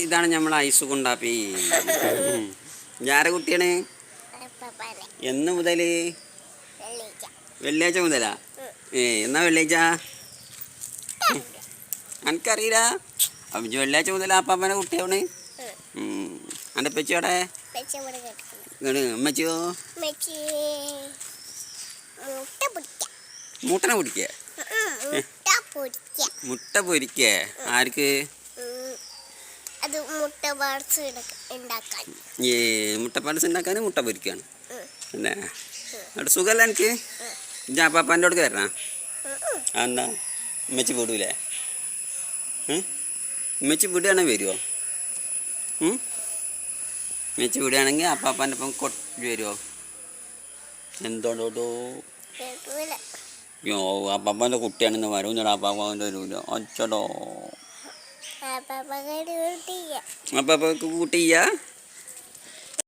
ഇതാണ് നമ്മളെ ഐസ് കുണ്ടാപ്പി. ഞാരെ കുട്ടിയാണ്? എന്ന് മുതൽ? വെള്ളിയാഴ്ച മുതലാ? എന്നാ വെള്ളിയാഴ്ച? എനിക്കറിയില്ല. അപ്പം വെള്ളിയാഴ്ച മുതൽ അപ്പാപ്പനെ കുട്ടിയാണ്. എൻ്റെ പെച്ചിയോടെ? അമ്മച്ചിയോ? മുട്ടനെ പിടിക്കുക? മുട്ട പൊരിക്കുക? ആർക്ക്? മുട്ട പാർട്സ് ഉണ്ടാക്കാൻ മുട്ട പൊരിക്കുകയാണ് അല്ലേ? അവിടെ സുഖമല്ല എനിക്ക്? ഞാൻ അപ്പാപ്പാൻ്റെ അടുക്ക് തരണ? അതെന്താ ഉമ്മച്ചി വിടൂലേ? ഉമ്മച്ചി വിടുകയാണെങ്കിൽ വരുമോ? ഉമ്മച്ചി വിടുകയാണെങ്കിൽ അപ്പാപ്പാൻ്റെ ഒപ്പം വരുമോ? എന്തോടോ അപ്പാപ്പാൻ്റെ കുട്ടിയാണെന്ന് വരുന്നില്ല. അപ്പാപ്പാൻ്റെ വരുമല്ലോ. അച്ചടോ അപ്പാപ്പക്ക് കൂട്ടിയ്യ?